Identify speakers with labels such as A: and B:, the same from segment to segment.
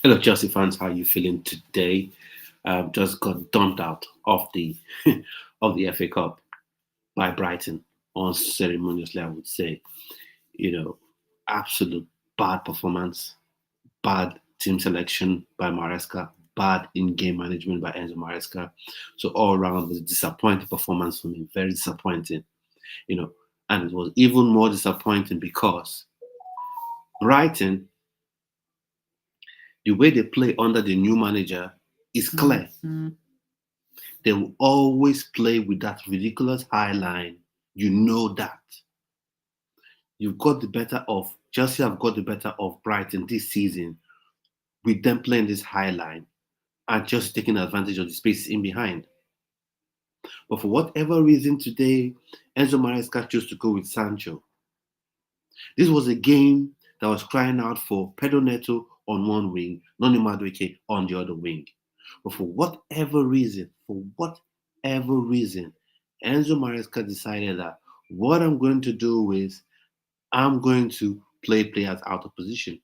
A: Hello, Chelsea fans. How are you feeling today? Just got dumped out of the of the FA Cup by Brighton unceremoniously. I would say, you know, absolute bad performance, bad team selection by Maresca, bad in-game management by Enzo Maresca. So all around was a disappointing performance for me. Very disappointing, you know, and it was even more disappointing because Brighton, the way they play under the new manager, is clear. They will always play with that ridiculous high line. You know that. You've got the better of Chelsea have got the better of Brighton this season with them playing this high line and just taking advantage of the space in behind. But for whatever reason today, Enzo Maresca chose to go with Sancho. This was a game that was crying out for Pedro Neto on one wing, Noni Madueke on the other wing. But for whatever reason, Enzo Maresca decided that what I'm going to do is I'm going to play players out of position.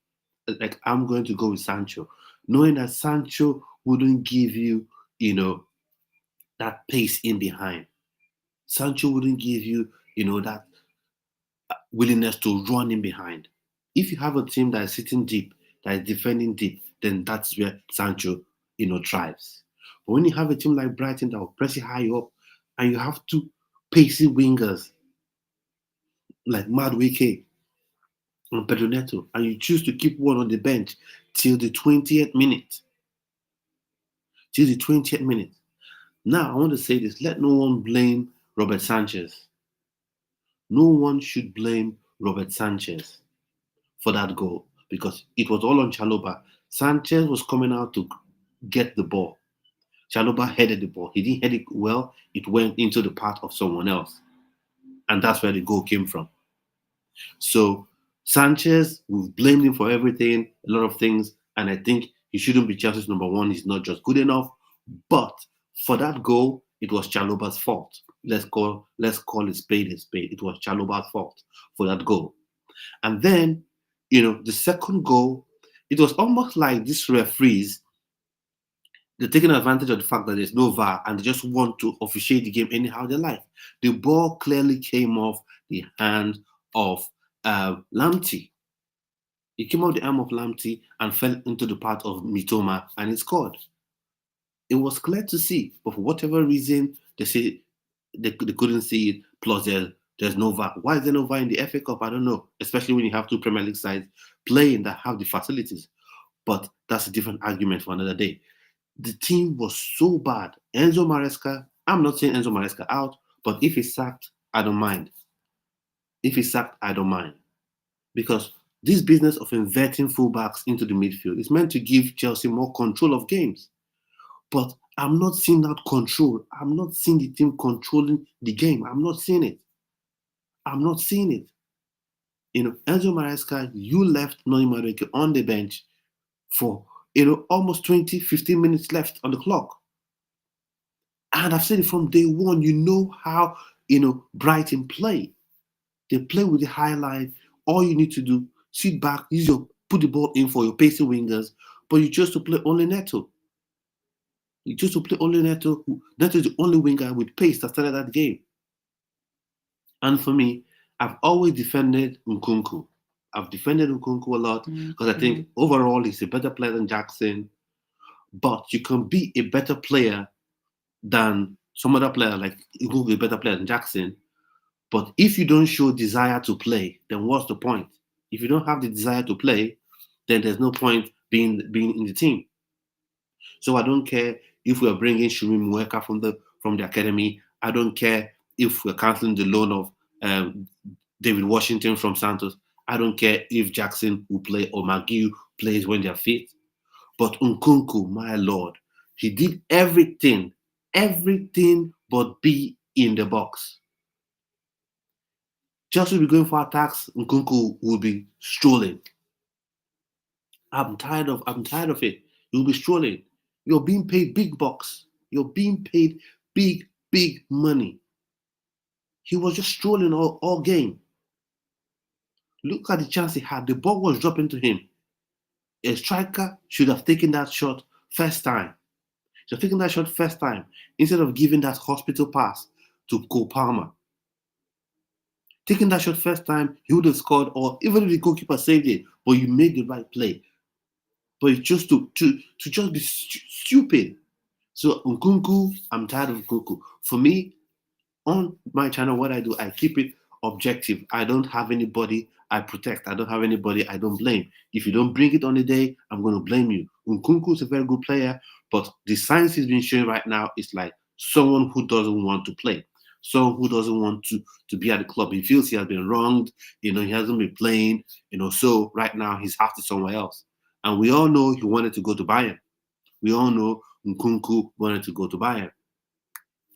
A: Like I'm going to go with Sancho, knowing that Sancho wouldn't give you, that pace in behind. Sancho wouldn't give you, that willingness to run in behind. If you have a team that is sitting deep, that is defending deep, then that's where Sancho, thrives. But when you have a team like Brighton that will press it high up, and you have two pacey wingers like Madueke and Pedro Neto, and you choose to keep one on the bench till the 20th minute. Till the 20th minute. Now, I want to say this. Let no one blame Robert Sanchez. No one should blame Robert Sanchez for that goal because it was all on Chaloba. Sanchez was coming out to get the ball. Chaloba headed the ball. He didn't head it well. It went into the path of someone else. And that's where the goal came from. So Sanchez, we've blamed him for everything, a lot of things, and I think he shouldn't be Chelsea's number one. He's not just good enough. But for that goal, it was Chaloba's fault. Let's call it spade a spade. It was Chaloba's fault for that goal. And then, the second goal, it was almost like these referees, they're taking advantage of the fact that there's no VAR and they just want to officiate the game anyhow they like. The ball clearly came off the hand of Lamptey. It came off the arm of Lamptey and fell into the path of Mitoma and he scored. It was clear to see, but for whatever reason, they say they couldn't see it. Plus, there's no VAR. Why is there no VAR in the FA Cup? I don't know. Especially when you have two Premier League sides playing that have the facilities. But that's a different argument for another day. The team was so bad. Enzo Maresca, I'm not saying Enzo Maresca out, but if he's sacked, I don't mind. Because this business of inverting fullbacks into the midfield is meant to give Chelsea more control of games. But I'm not seeing that control. I'm not seeing the team controlling the game. I'm not seeing it. Enzo Maresca, you left Noni Madueke on the bench for, almost 20, 15 minutes left on the clock. And I've said it from day one, you know how, Brighton play. They play with the high line. All you need to do, sit back, put the ball in for your pacey wingers, but you chose to play only Neto. Neto is the only winger with pace that started that game. And for me, I've always defended Nkunku. I've defended Nkunku a lot because I think overall he's a better player than Jackson. But you can be a better player than some other player, like Nkunku, a better player than Jackson. But if you don't show desire to play, then what's the point? If you don't have the desire to play, then there's no point being in the team. So I don't care if we're bringing Shuri Mueka from the academy. I don't care if we're cancelling the loan of David Washington from Santos. I don't care if Jackson will play or McGee plays when they're fit. But Nkunku, my lord, he did everything but be in the box. Chelsea will be going for attacks. Nkunku will be strolling. I'm tired of it. You'll be strolling. You're being paid big bucks. You're being paid big money. He was just strolling all game. Look at the chance he had. The ball was dropping to him. A striker should have taken that shot first time. Should have taken that shot first time instead of giving that hospital pass to Cole Palmer. Taking that shot first time, he would have scored, or even if the goalkeeper saved it, but you made the right play. But it's just to just be stupid. So Nkunku, I'm tired of Nkunku. For me, on my channel, what I do, I keep it objective. I don't have anybody I protect. I don't have anybody I don't blame. If you don't bring it on the day, I'm going to blame you. Nkunku is a very good player, but the signs he's been showing right now is like someone who doesn't want to play, someone who doesn't want to be at the club. He feels he has been wronged. He hasn't been playing. So right now he's half to somewhere else. And we all know he wanted to go to Bayern. We all know Nkunku wanted to go to Bayern.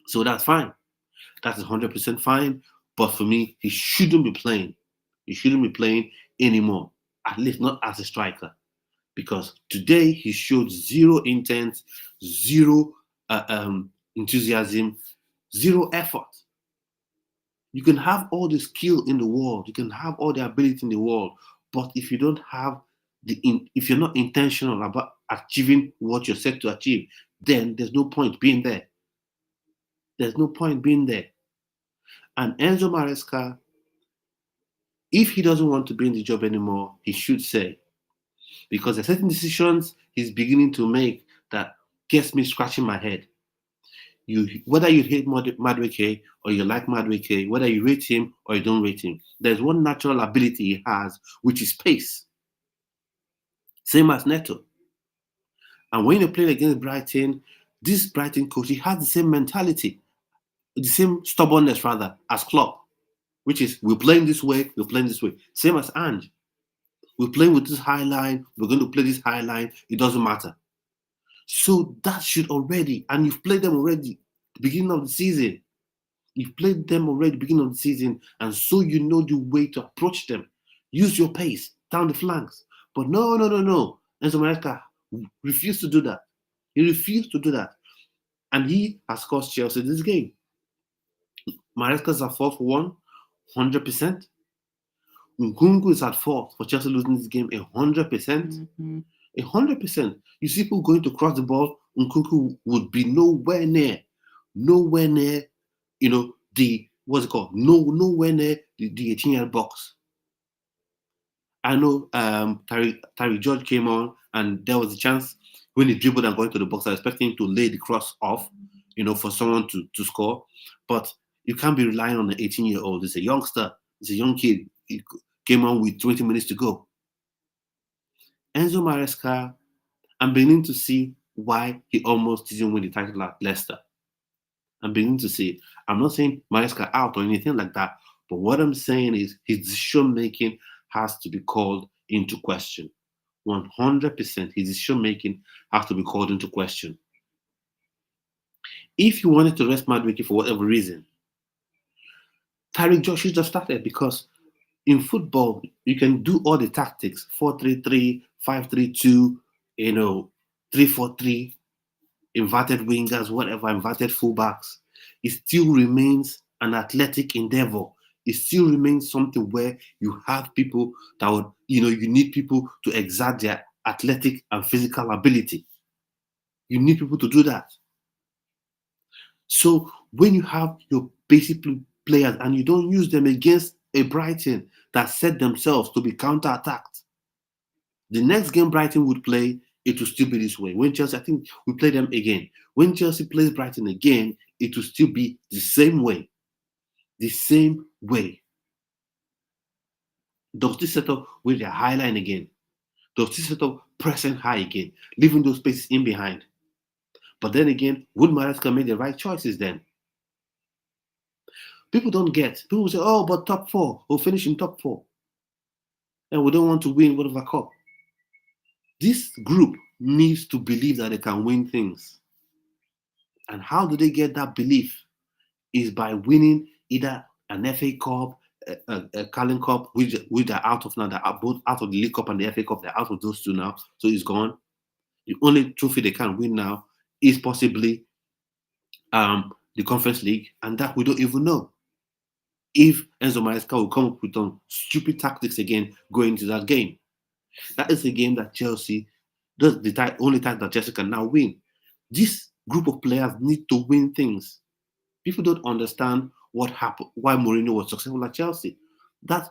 A: So that's fine. That's 100% fine. But for me, he shouldn't be playing. He shouldn't be playing anymore. At least not as a striker. Because today he showed zero intent, zero enthusiasm, zero effort. You can have all the skill in the world. You can have all the ability in the world. But if you don't have if you're not intentional about achieving what you're set to achieve, then there's no point being there. There's no point being there. And Enzo Maresca, if he doesn't want to be in the job anymore, he should say. Because there are certain decisions he's beginning to make that gets me scratching my head. Whether you hate Madueke or you like Madueke, whether you rate him or you don't rate him, there's one natural ability he has, which is pace. Same as Neto. And when you play against Brighton, this Brighton coach, he has the same mentality, the same stubbornness rather, as Klopp, which is we're playing this way, we're playing this way. Same as Ange. We're playing with this high line, we're going to play this high line, it doesn't matter. So that should already, and you've played them already the beginning of the season. You've played them already beginning of the season, and so you know the way to approach them. Use your pace down the flanks. But no. Enzo Maresca refused to do that. He refused to do that. And he has cost Chelsea this game. Maresca's at fault for 100%. Nkunku is at fault for Chelsea losing this game 100%. 100%. You see people going to cross the ball, Nkunku would be nowhere near, the what's it called? Nowhere near the 18-yard box. I know Tyree George came on, and there was a chance when he dribbled and got into the box. I was expecting him to lay the cross off, for someone to score. But you can't be relying on an 18-year-old. It's a youngster. It's a young kid. He came on with 20 minutes to go. Enzo Maresca, I'm beginning to see why he almost didn't win the title at Leicester. I'm beginning to see it. I'm not saying Maresca out or anything like that, but what I'm saying is his decision making has to be called into question. 100%, his decision making has to be called into question. If you wanted to rest Madueke for whatever reason, Tyree George should have started, because in football, you can do all the tactics, 4-3-3, 5-3-2, 3-4-3, inverted wingers, whatever, inverted fullbacks. It still remains an athletic endeavor. It still remains something where you have people that would, you need people to exert their athletic and physical ability. You need people to do that. So when you have your basic players and you don't use them against a Brighton that set themselves to be counter-attacked, the next game Brighton would play, it will still be this way. When Chelsea, I think we play them again. When Chelsea plays Brighton again, it will still be the same way. The same way. Does this set up with their high line again? Does this set up pressing high again, leaving those spaces in behind? But then again, would Maresca make the right choices then? People don't get. People say, oh, but top four. We'll finish in top four. And we don't want to win whatever cup. This group needs to believe that they can win things. And how do they get that belief? Is by winning either an FA Cup, a Carling Cup, which they're out of now. They're both out of the League Cup and the FA Cup. They're out of those two now. So it's gone. The only trophy they can win now is possibly the Conference League. And that we don't even know. If Enzo Maresca will come up with some stupid tactics again going into that game. That is a game that Chelsea does only time that Chelsea can now win. This group of players need to win things. People don't understand what happened, why Mourinho was successful at Chelsea. That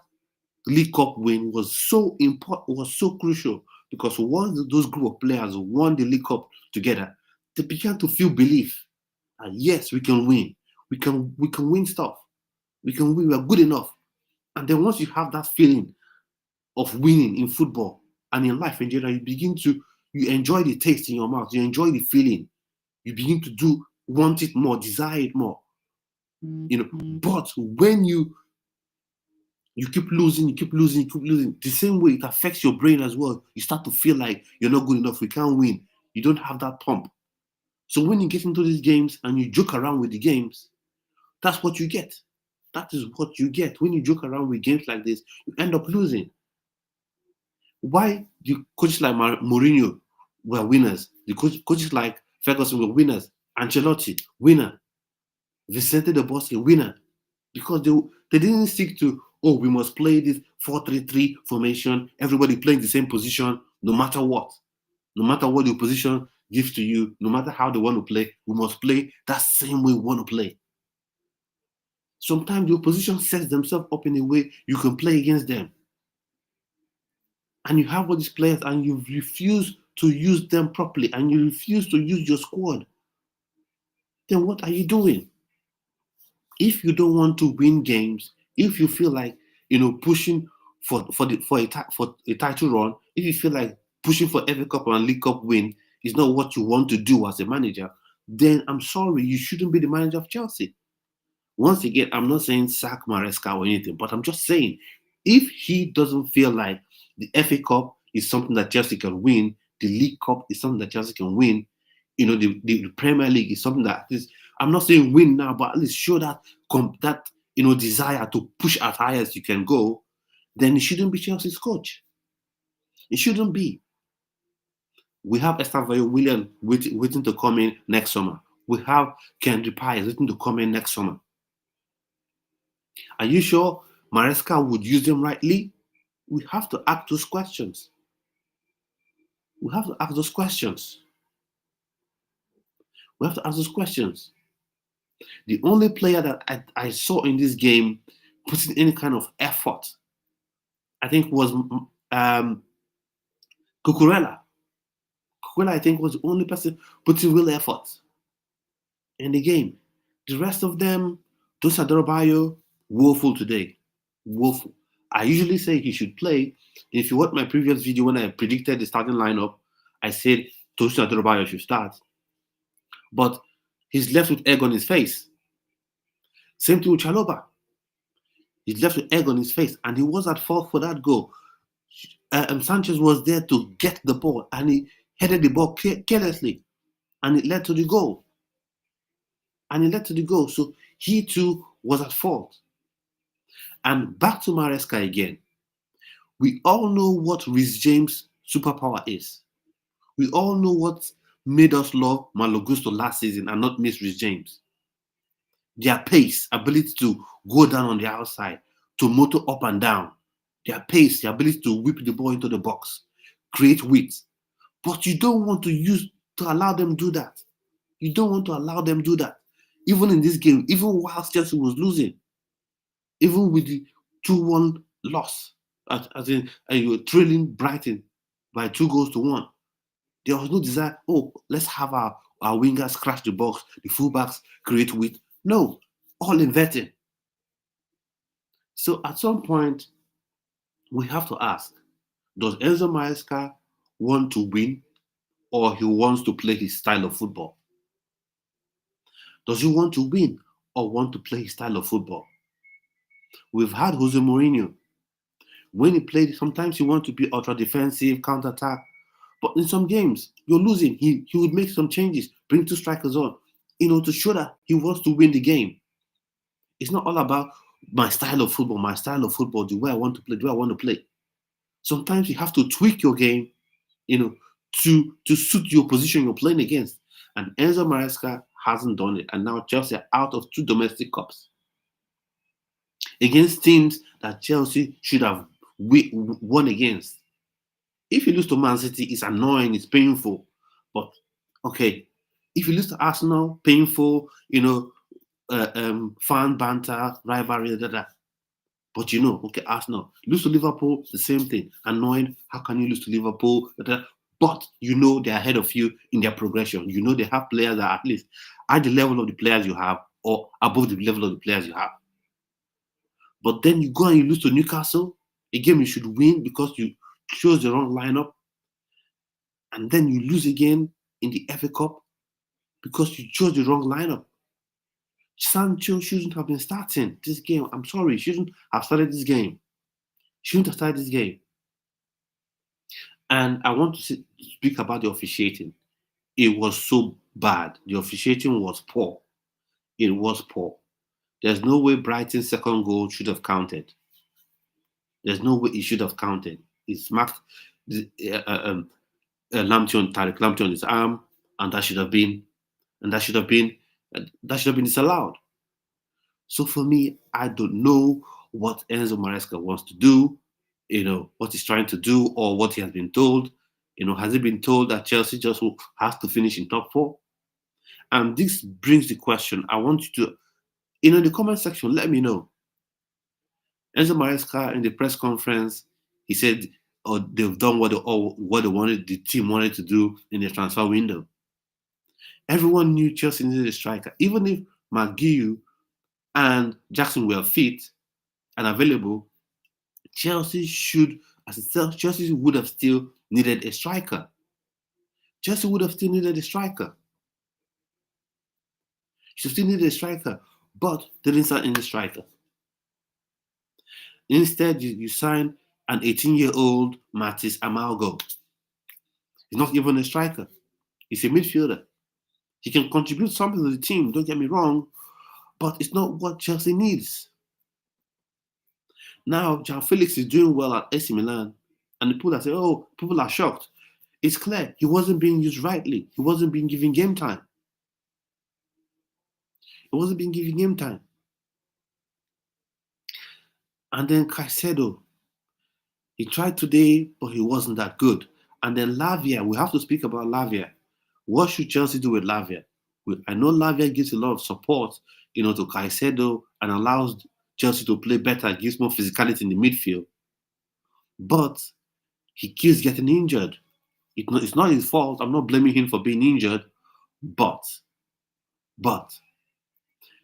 A: League Cup win was so important, was so crucial because once those group of players won the League Cup together, they began to feel belief. And yes, we can win. We can win stuff. We can win. We are good enough. And then once you have that feeling of winning in football and in life in general, you enjoy the taste in your mouth. You enjoy the feeling. You begin to want it more, desire it more. But when you keep losing, you keep losing, you keep losing. The same way it affects your brain as well. You start to feel like you're not good enough. We can't win. You don't have that pump. So when you get into these games and you joke around with the games, that's what you get. That is what you get. When you joke around with games like this, you end up losing. Why the coaches like Mourinho were winners? The coaches like Ferguson were winners. Ancelotti, winner. Vicente de Bosque, winner. Because they didn't stick to, oh, we must play this 4-3-3 formation, everybody playing the same position, no matter what. No matter what the opposition gives to you, no matter how they want to play, we must play that same way we want to play. Sometimes the opposition sets themselves up in a way you can play against them. And you have all these players and you refuse to use them properly and you refuse to use your squad. Then what are you doing? If you don't want to win games, if you feel like pushing for a title run, if you feel like pushing for FA Cup and League Cup win is not what you want to do as a manager, then I'm sorry, you shouldn't be the manager of Chelsea. Once again, I'm not saying sack Maresca or anything, but I'm just saying if he doesn't feel like the FA Cup is something that Chelsea can win, the League Cup is something that Chelsea can win, the Premier League is something that is, I'm not saying win now, but at least show that desire to push as high as you can go, then it shouldn't be Chelsea's coach. It shouldn't be. We have Estevao William waiting to come in next summer. We have Kendry Pye waiting to come in next summer. Are you sure Maresca would use them rightly? We have to ask those questions. We have to ask those questions. We have to ask those questions. The only player that I saw in this game putting any kind of effort, I think, was Cucurella. Cucurella, I think, was the only person putting real effort in the game. The rest of them, Tosin Adarabioyo, woeful today. Woeful. I usually say he should play. If you watch my previous video when I predicted the starting lineup, I said Tosin Adarabioyo should start. But he's left with egg on his face. Same thing with Chalobah. He's left with egg on his face, and he was at fault for that goal. Sanchez was there to get the ball, and he headed the ball carelessly, and it led to the goal. So he too was at fault. And back to Maresca again. We all know what Reece James' superpower is. We all know what made us love Malo Gusto last season and not miss Reece James. Their pace, ability to go down on the outside, to motor up and down. Their pace, their ability to whip the ball into the box, create width. But you don't want to allow them do that. You don't want to allow them do that. Even in this game, even while Chelsea was losing, even with the 2-1 loss, as in you were trailing Brighton by 2-1, there was no desire, let's have our wingers crash the box, the fullbacks create width. No, all inverted. So at some point, we have to ask, does Enzo Maresca want to win or he wants to play his style of football? Does he want to win or want to play his style of football? We've had Jose Mourinho. When he played, sometimes he wants to be ultra defensive, counter-attack. But in some games, you're losing. He would make some changes, bring 2 strikers on, to show that he wants to win the game. It's not all about my style of football, the way I want to play, Sometimes you have to tweak your game, to suit your position you're playing against. And Enzo Maresca hasn't done it. And now Chelsea are out of 2 domestic cups against teams that Chelsea should have won against. If you lose to Man City, it's annoying, it's painful. But okay, if you lose to Arsenal, painful, fan banter, rivalry, da, da. But okay, Arsenal lose to Liverpool, the same thing. Annoying. How can you lose to Liverpool? Da, da. But they're ahead of you in their progression. They have players that at least at the level of the players you have, or above the level of the players you have. But then you go and you lose to Newcastle, a game you should win because you chose the wrong lineup, and then you lose again in the FA Cup because you chose the wrong lineup. Sancho shouldn't have been starting this game. I'm sorry, he shouldn't have started this game. Shouldn't have started this game. And I want to speak about the officiating. It was so bad. The officiating was poor. It was poor. There's no way Brighton's second goal should have counted. There's no way it should have counted. He smacked the, Tariq Lamptey on his arm, and that should have been, disallowed. So for me, I don't know what Enzo Maresca wants to do, what he's trying to do, or what he has been told. Has he been told that Chelsea just has to finish in top four? And this brings the question. I want you to, in the comment section, let me know. Enzo Maresca in the press conference, he said, they've done what they wanted, the team wanted to do in the transfer window. Everyone knew Chelsea needed a striker, even if McGeough and Jackson were fit and available. Chelsea would have still needed a striker. Chelsea would have still needed a striker. She still needed a striker, but they didn't sign any striker. Instead, you sign an 18-year-old Matis Amalgo. He's not even a striker. He's a midfielder. He can contribute something to the team, don't get me wrong, but it's not what Chelsea needs. Now, João Felix is doing well at AC Milan, and the people that say, people are shocked. It's clear he wasn't being used rightly. He wasn't being given game time. And then Caicedo, he tried today, but he wasn't that good. And then Lavia, we have to speak about Lavia. What should Chelsea do with Lavia? I know Lavia gives a lot of support, to Caicedo and allows Chelsea to play better, gives more physicality in the midfield. But he keeps getting injured. It's not his fault. I'm not blaming him for being injured. But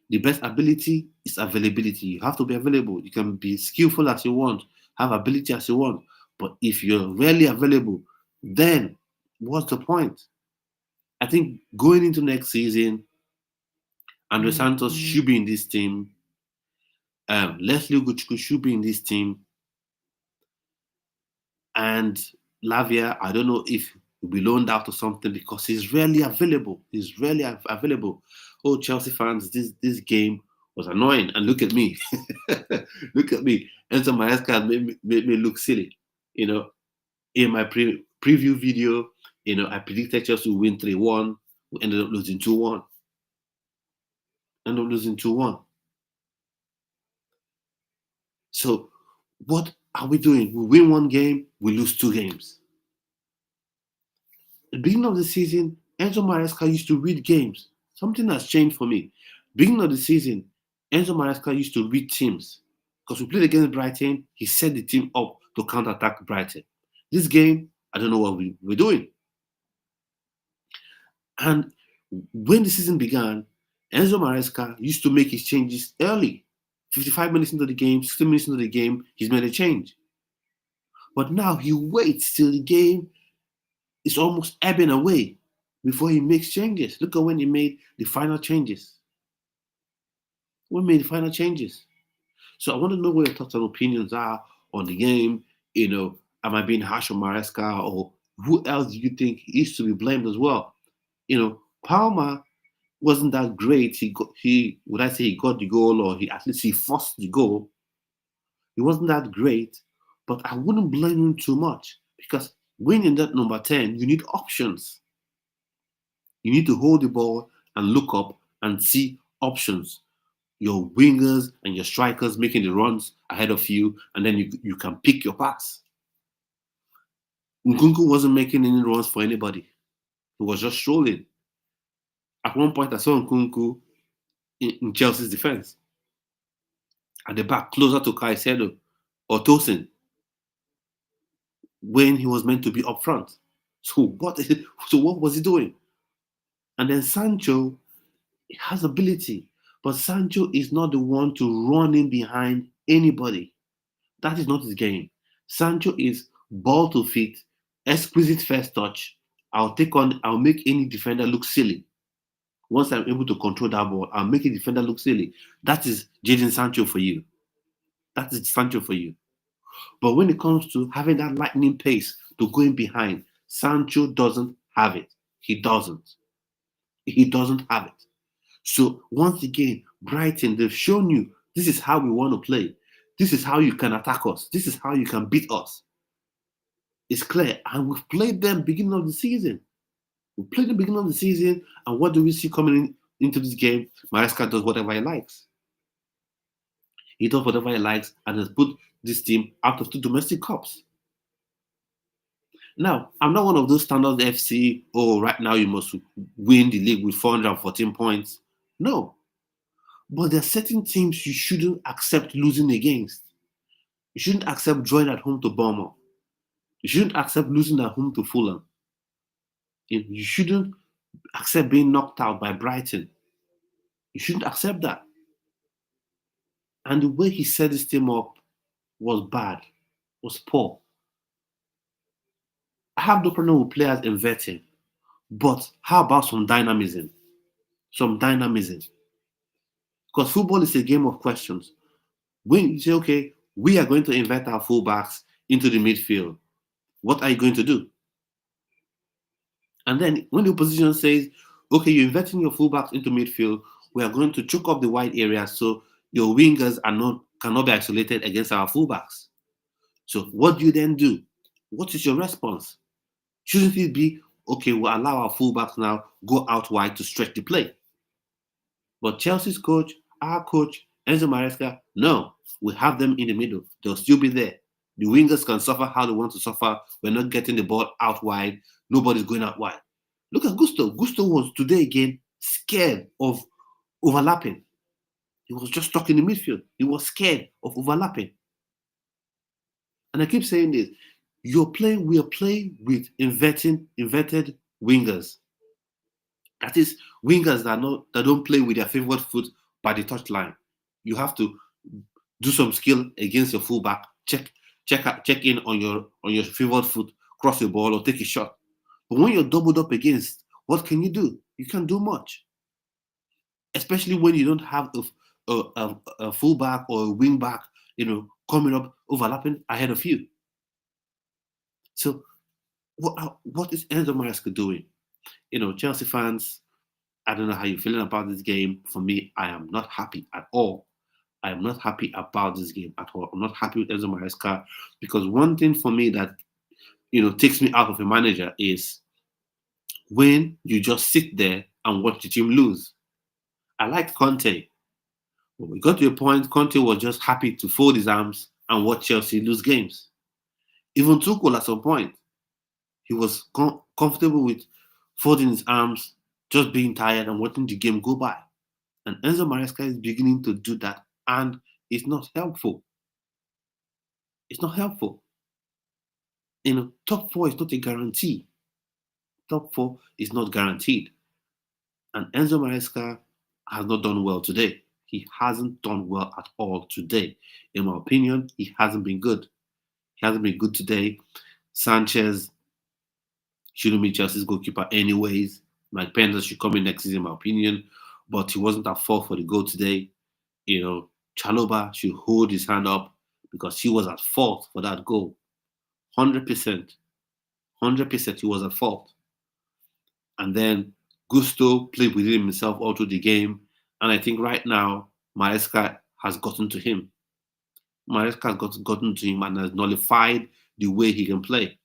A: the best ability is availability. You have to be available. You can be skillful as you want, have ability as you want. But if you're rarely available, then what's the point? I think going into next season, Andre Santos should be in this team. Leslie Ugochukwu should be in this team. And Lavia, I don't know if he'll be loaned out or something because he's rarely available. Oh, Chelsea fans, this game was annoying. And look at me. Look at me. Enzo Maresca made me look silly. In my preview video, I predicted Chelsea would win 3-1. We ended up losing 2-1. So what are we doing? We win one game, we lose 2 games. At the beginning of the season, Enzo Maresca used to read games. Something has changed for me. Beginning of the season, Enzo Maresca used to read teams. Because we played against Brighton, he set the team up to counter-attack Brighton. This game, I don't know what we're doing. And when the season began, Enzo Maresca used to make his changes early. 55 minutes into the game, 60 minutes into the game, he's made a change. But now he waits till the game is almost ebbing away before he makes changes. Look at when he made the final changes. So I want to know what your thoughts and opinions are on the game. Am I being harsh on Maresca, or who else do you think is to be blamed as well? Palmer wasn't that great. He got the goal, or at least he forced the goal. He wasn't that great, but I wouldn't blame him too much because when you're that number 10, you need options. You need to hold the ball and look up and see options. Your wingers and your strikers making the runs ahead of you, and then you can pick your pass. Nkunku wasn't making any runs for anybody. He was just strolling. At one point, I saw Nkunku in Chelsea's defense at the back, closer to Caicedo or Tosin, when he was meant to be up front. So what? So what was he doing? And then Sancho has ability, but Sancho is not the one to run in behind anybody. That is not his game. Sancho is ball to feet, exquisite first touch. I'll make any defender look silly. Once I'm able to control that ball, I'll make a defender look silly. That is Jadon Sancho for you. That is Sancho for you. But when it comes to having that lightning pace to go in behind, Sancho doesn't have it. He doesn't. He doesn't have it. So once again, Brighton, they've shown you this is how we want to play. This is how you can attack us. This is how you can beat us. It's clear. And we've played them beginning of the season. We played the beginning of the season, and what do we see coming into this game? Maresca does whatever he likes. He does whatever he likes and has put this team out of 2 domestic cups. Now, I'm not one of those standard FC, oh, right now you must win the league with 414 points. No. But there are certain teams you shouldn't accept losing against. You shouldn't accept drawing at home to Bournemouth. You shouldn't accept losing at home to Fulham. You shouldn't accept being knocked out by Brighton. You shouldn't accept that. And the way he set this team up was bad, was poor. I have no problem with players inverting, but how about some dynamism? Some dynamism. Because football is a game of questions. When you say, okay, we are going to invert our fullbacks into the midfield, what are you going to do? And then when the opposition says, okay, you're inverting your fullbacks into midfield, we are going to choke up the wide areas so your wingers cannot be isolated against our fullbacks. So what do you then do? What is your response? Shouldn't it be, okay, we'll allow our fullbacks now go out wide to stretch the play? But Chelsea's coach, our coach, Enzo Maresca, no, we have them in the middle. They'll still be there. The wingers can suffer how they want to suffer. We're not getting the ball out wide. Nobody's going out wide. Look at Gusto. Gusto was today again scared of overlapping. He was just stuck in the midfield. He was scared of overlapping. And I keep saying this. We are playing with inverted wingers. That is wingers that don't play with their favorite foot by the touchline. You have to do some skill against your fullback. Check in on your favorite foot, cross the ball or take a shot. But when you're doubled up against, what can you do? You can't do much. Especially when you don't have a fullback or a wingback, coming up overlapping ahead of you. So what is Enzo Maresca doing? Chelsea fans, I don't know how you're feeling about this game. For me, I am not happy at all. I am not happy about this game at all. I'm not happy with Enzo Maresca because one thing for me that takes me out of a manager is when you just sit there and watch the team lose. I liked Conte. But we got to a point, Conte was just happy to fold his arms and watch Chelsea lose games. Even Tuchel at some point, he was comfortable with folding his arms, just being tired and watching the game go by. And Enzo Maresca is beginning to do that, and it's not helpful. It's not helpful. Top four is not a guarantee. Top four is not guaranteed. And Enzo Maresca has not done well today. He hasn't done well at all today. In my opinion, he hasn't been good. He hasn't been good today. Sanchez shouldn't be Chelsea's goalkeeper anyways. Mike Penders should come in next season, in my opinion. But he wasn't at fault for the goal today. Chalobah should hold his hand up because he was at fault for that goal. 100%. 100% he was at fault. And then Gusto played within himself all through the game. And I think right now, Maresca has gotten to him. Maresca has gotten to him and has nullified the way he can play.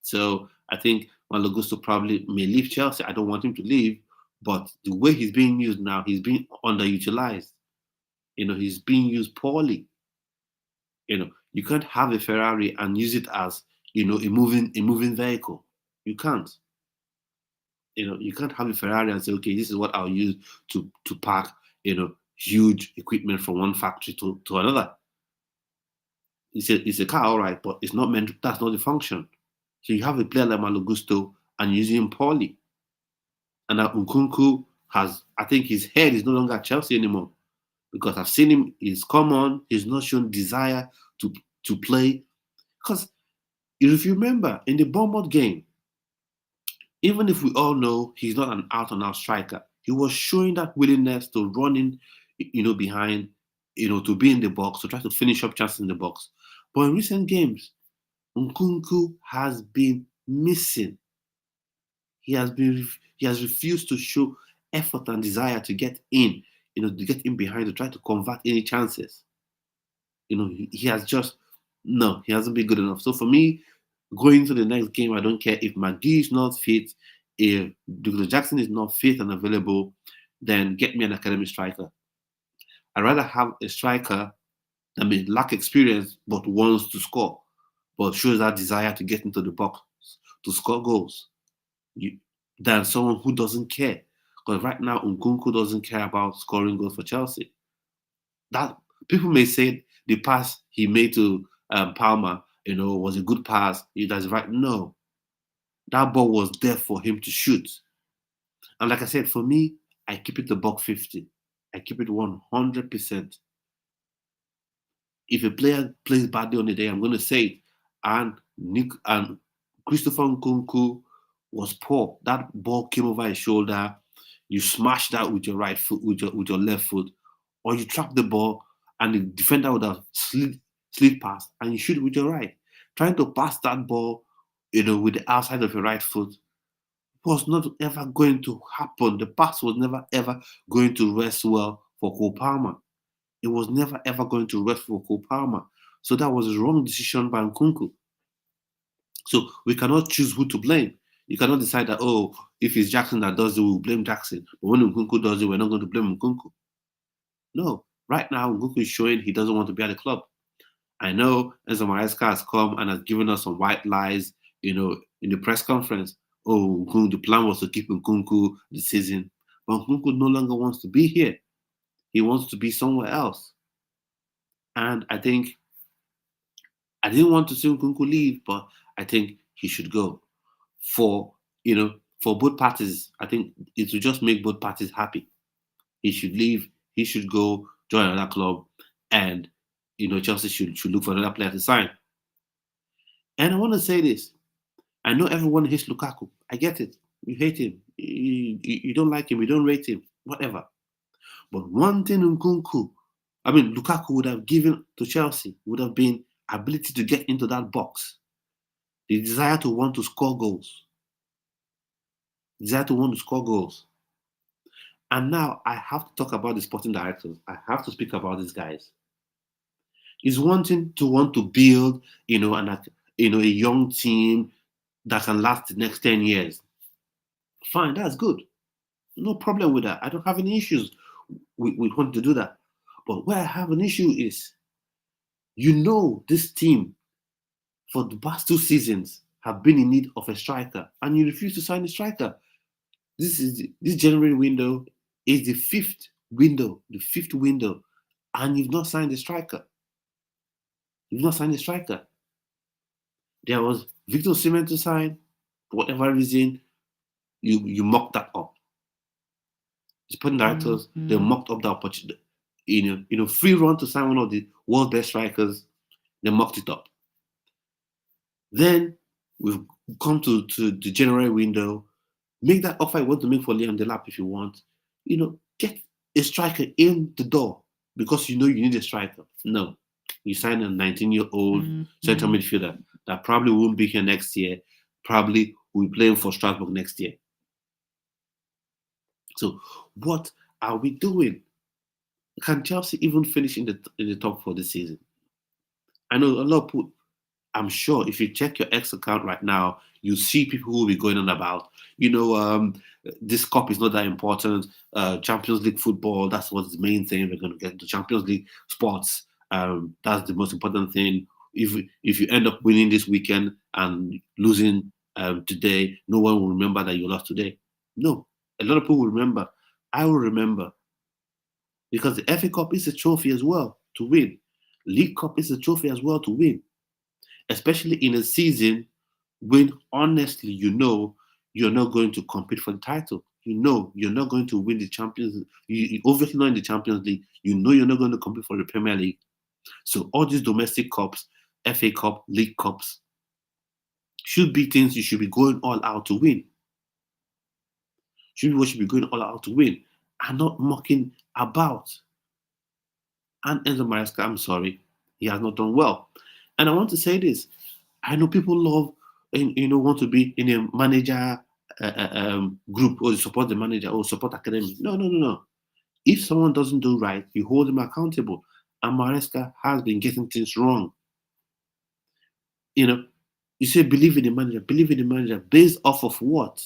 A: So I think Malo Gusto probably may leave Chelsea. I don't want him to leave. But the way he's being used now, he's being underutilized. He's being used poorly. You can't have a Ferrari and use it as, a moving vehicle. You can't. You can't have a Ferrari and say, okay, this is what I'll use to pack, huge equipment from one factory to another. It's a car, all right, but it's not meant. That's not the function. So you have a player like Malo Gusto and using him poorly. And now Nkunku I think his head is no longer at Chelsea anymore because I've seen him. He's come on. He's not shown desire to play. Because if you remember in the Bournemouth game, even if we all know he's not an out-and-out striker, he was showing that willingness to run in, behind, to be in the box, to try to finish up chances in the box. But in recent games, Nkunku has been missing. He has refused to show effort and desire to get in, to get in behind to try to convert any chances. He has just no, he hasn't been good enough. So for me, going to the next game, I don't care if McGee is not fit, if Douglas Jackson is not fit and available, then get me an academy striker. I'd rather have a striker that may lack experience but wants to score, but shows that desire to get into the box to score goals, than someone who doesn't care. Because right now, Nkunku doesn't care about scoring goals for Chelsea. That people may say the pass he made to Palmer, was a good pass. That's right. No, that ball was there for him to shoot. And like I said, for me, I keep it the buck 50. I keep it 100%. If a player plays badly on the day, I'm going to say it. And Christopher Nkunku was poor. That ball came over his shoulder. You smashed that with your right foot, with your left foot, or you trap the ball and the defender would have slid past and you shoot with your right. Trying to pass that ball, with the outside of your right foot was not ever going to happen. The pass was never ever going to rest well for Cole Palmer. It was never ever going to rest for Cole Palmer. So that was a wrong decision by Nkunku. So we cannot choose who to blame. You cannot decide that, if it's Jackson that does it, we'll blame Jackson. But when Nkunku does it, we're not going to blame Nkunku. No. Right now, Nkunku is showing he doesn't want to be at the club. I know Enzo Maresca has come and has given us some white lies, in the press conference. The plan was to keep Nkunku this season. But Nkunku no longer wants to be here. He wants to be somewhere else. And I think I didn't want to see Nkunku leave, but I think he should go. For both parties, I think it will just make both parties happy. He should leave. He should go join another club, and Chelsea should look for another player to sign. And I want to say this: I know everyone hates Lukaku. I get it. You hate him. You don't like him. You don't rate him. Whatever. But one thing Lukaku would have given to Chelsea would have been ability to get into that box, the desire to want to score goals. And now I have to talk about the sporting directors. I have to speak about these guys. It's one thing to want to build, a young team that can last the next 10 years. Fine, that's good. No problem with that. I don't have any issues with wanting to do that. But where I have an issue is, this team for the past 2 seasons have been in need of a striker, and you refuse to sign a striker. This January window is the fifth window, and you've not signed a striker. There was Victor Osimhen to sign. For whatever reason, you mocked that up. The sporting directors, they mocked up the opportunity. Free run to sign one of the world's best strikers, they mocked it up. Then we've come to the January window. Make that offer you want to make for Liam Delap if you want. Get a striker in the door because you need a striker. No. You sign a 19-year-old central midfielder that probably won't be here next year, probably will be playing for Strasbourg next year. So what are we doing? Can Chelsea even finish in the top 4 this season? I know a lot of people, I'm sure if you check your X account right now, you see people who will be going on about, this cup is not that important. Champions League football, that's what's the main thing. We're going to get the Champions League sports. That's the most important thing. if you end up winning this weekend and losing today, no one will remember that you lost today. No, a lot of people will remember. I will remember because the FA Cup is a trophy as well to win. League Cup is a trophy as well to win, especially in a season when honestly you're not going to compete for the title. You know you're not going to win the Champions. You obviously not in the Champions League. You know you're not going to compete for the Premier League. So all these domestic cups, FA Cup, League Cups, should be things you should be going all out to win. Should be what should be going all out to win, and not mucking about. And Enzo Maresca, I'm sorry, he has not done well. And I want to say this: I know people love, want to be in a manager group or support the manager or support academy. No, no, no, no. If someone doesn't do right, you hold them accountable. And Maresca has been getting things wrong. You know, you say believe in the manager, believe in the manager, based off of what?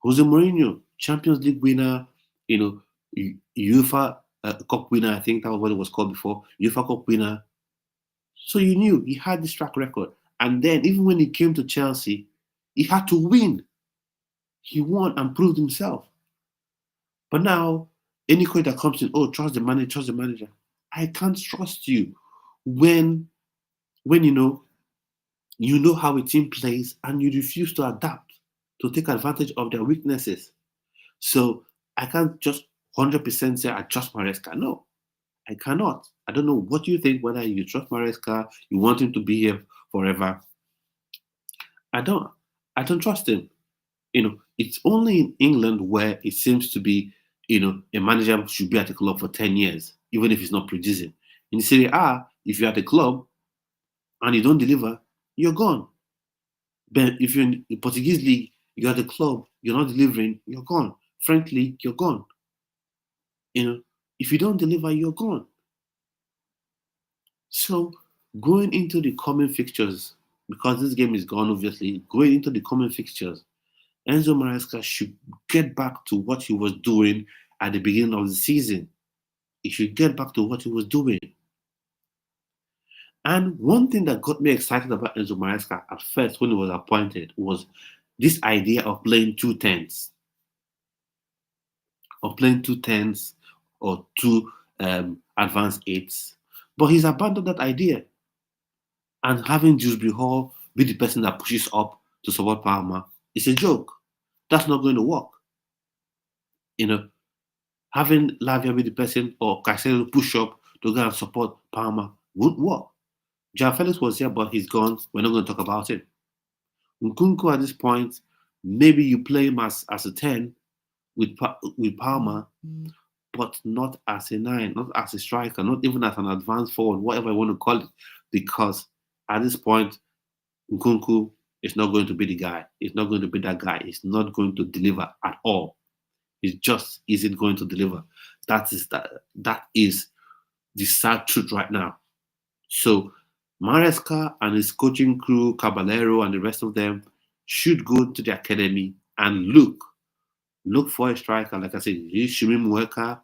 A: Jose Mourinho, Champions League winner, UEFA Cup winner, I think that was what it was called before, UEFA Cup winner. So you knew he had this track record. And then even when he came to Chelsea, he had to win. He won and proved himself. But now, any coach that comes in, oh, trust the manager, trust the manager. I can't trust you when you know how a team plays and you refuse to adapt to take advantage of their weaknesses. So I can't just 100% say I trust Maresca. No, I cannot. I don't know what you think, whether you trust Maresca, you want him to be here forever. I don't trust him. It's only in England where it seems to be, a manager should be at a club for 10 years, even if he's not producing. In Serie A, if you're at a club and you don't deliver, you're gone. But if you're in the Portuguese league, you're at a club, you're not delivering, you're gone. Frankly, you're gone. If you don't deliver, you're gone. So going into the coming fixtures, because this game is gone, obviously, going into the coming fixtures, Enzo Maresca should get back to what he was doing at the beginning of the season. He should get back to what he was doing. And one thing that got me excited about Enzo Maresca at first when he was appointed was this idea of playing 2 10s. Of playing 2 10s or two advanced 8s. But he's abandoned that idea. And having Dewsbury Hall be the person that pushes up to support Palmer is a joke. That's not going to work. Having Lavia be the person or Caicedo push up to go and support Palmer won't work. João Felix was here, but he's gone. We're not going to talk about it. Nkunku at this point, maybe you play him as a 10 with Palmer, but not as a 9, not as a striker, not even as an advanced forward, whatever you want to call it, because at this point, Nkunku is not going to be the guy. He's not going to be that guy. He's not going to deliver at all. He just isn't going to deliver. That is the sad truth right now. So Maresca and his coaching crew, Caballero and the rest of them, should go to the academy and look for a striker. Like I said, Shimi Mueka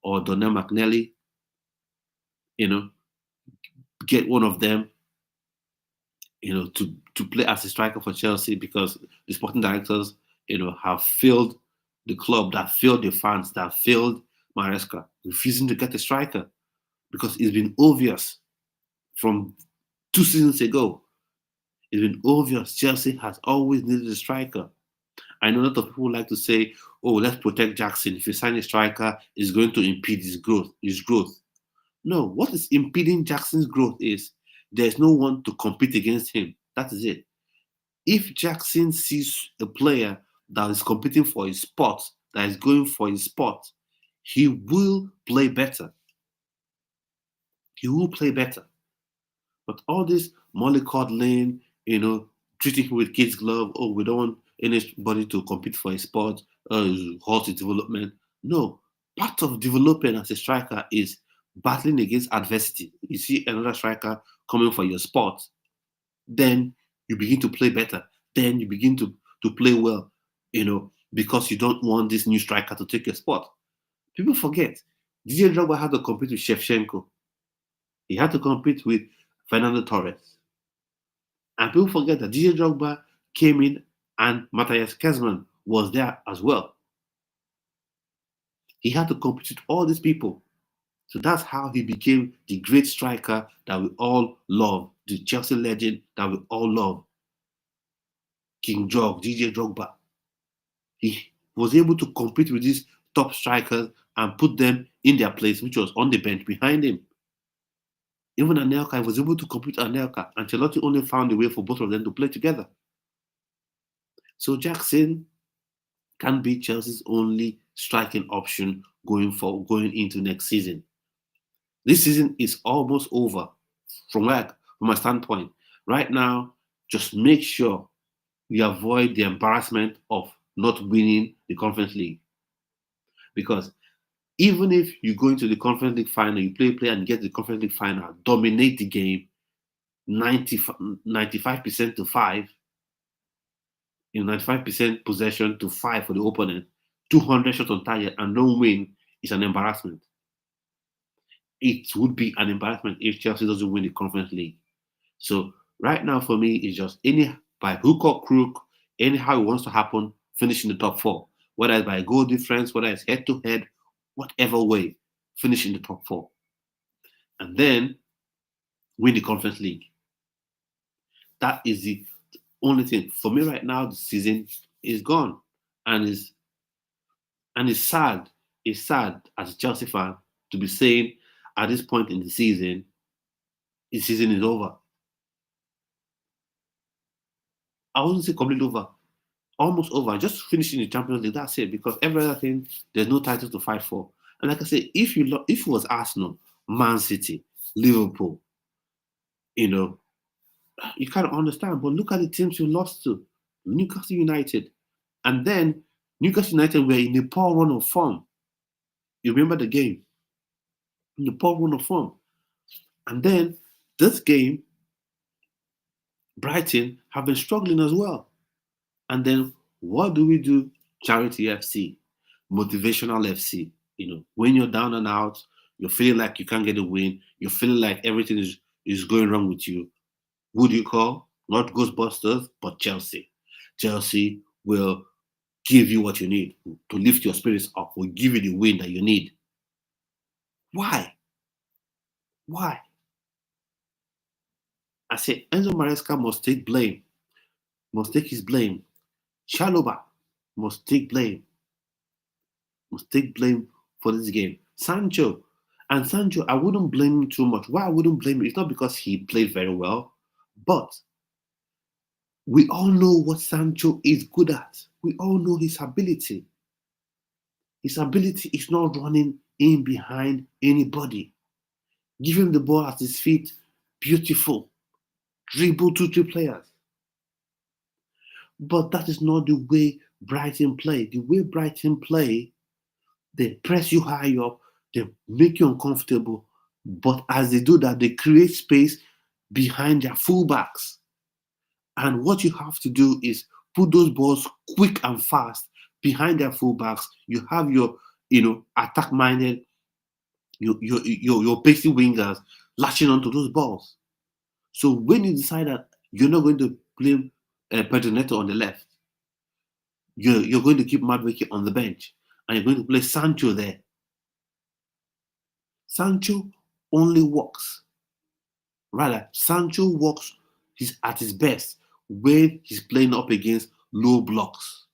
A: or Donnell McNally. Get one of them, to play as a striker for Chelsea, because the sporting directors, have failed the club, that failed the fans, that failed Maresca, refusing to get a striker, because it's been obvious from 2 seasons ago. It's been obvious Chelsea has always needed a striker. I know a lot of people like to say, oh, let's protect Jackson. If you sign a striker, it's going to impede his growth. No, what is impeding Jackson's growth is there's no one to compete against him. That is it. If Jackson sees a player that is competing for his spot, that is going for his spot, he will play better. He will play better. But all this mollycoddling, treating him with kids' glove, oh, we don't want anybody to compete for a spot, halt his development. No, part of developing as a striker is battling against adversity. You see another striker coming for your spot, then you begin to play better. Then you begin to play well, because you don't want this new striker to take your spot. People forget, DJ Drogba had to compete with Shevchenko. He had to compete with Fernando Torres. And people forget that DJ Drogba came in and Matthias Kezman was there as well. He had to compete with all these people. So that's how he became the great striker that we all love, the Chelsea legend that we all love, King Jog, DJ Drogba. He was able to compete with these top strikers and put them in their place, which was on the bench behind him. Even Anelka was able to compete with Anelka. Ancelotti only found a way for both of them to play together. So Jackson can be Chelsea's only striking option going into next season. This season is almost over from my standpoint. Right now, just make sure we avoid the embarrassment of not winning the Conference League. Because even if you go into the Conference League final, you play and get the Conference League final, dominate the game 95% to 5, 95% possession to 5 for the opponent, 200 shots on target, and don't win, is an embarrassment. It would be an embarrassment if Chelsea doesn't win the Conference League. So right now for me, it's just any by hook or crook, anyhow it wants to happen, finish in the top 4. Whether it's by goal difference, whether it's head to head, whatever way, finish in the top 4. And then win the Conference League. That is the only thing. For me right now, the season is gone. And it's sad. It's sad as a Chelsea fan to be saying at this point in the season is over. I wouldn't say completely over. Almost over. Just finishing the Champions League. That's it. Because every other thing, there's no title to fight for. And like I said, if it was Arsenal, Man City, Liverpool, you can't understand. But look at the teams you lost to. Newcastle United. And then Newcastle United were in a poor run of form. You remember the game? In the poor run of form. And then this game, Brighton have been struggling as well. And then what do? Charity FC, motivational FC. When you're down and out, you're feeling like you can't get a win, you're feeling like everything is going wrong with you. Who do you call? Not Ghostbusters, but Chelsea. Chelsea will give you what you need to lift your spirits up, will give you the win that you need. Why? I say Enzo Maresca must take blame, must take his blame. Chalobah must take blame for this game. Sancho, I wouldn't blame him too much. Why I wouldn't blame him? It's not because he played very well, but we all know what Sancho is good at. We all know his ability. His ability is not running in behind anybody. Give him the ball at his feet, beautiful. Dribble 2-3 players. But that is not the way Brighton play. The way Brighton play, they press you high up, they make you uncomfortable. But as they do that, they create space behind their fullbacks. And what you have to do is put those balls quick and fast behind their fullbacks. You have your, attack-minded, your pacey wingers latching onto those balls. So when you decide that you're not going to play Pedro Neto on the left, you're going to keep Madueke on the bench, and you're going to play Sancho there. Sancho only works. Rather, Sancho works at his best when he's playing up against low blocks.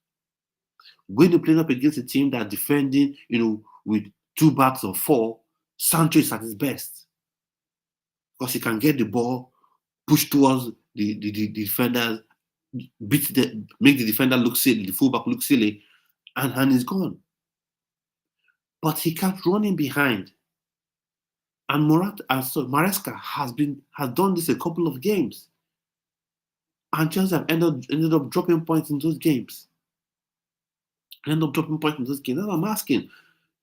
A: When you're playing up against a team that's defending, with 2 backs or 4, Sancho is at his best. Because he can get the ball, push towards the defenders, make the defender look silly, the fullback look silly, and he's gone. But he kept running behind. And Maresca has done this a couple of games. And Chelsea have ended up dropping points in those games. That's what I'm asking.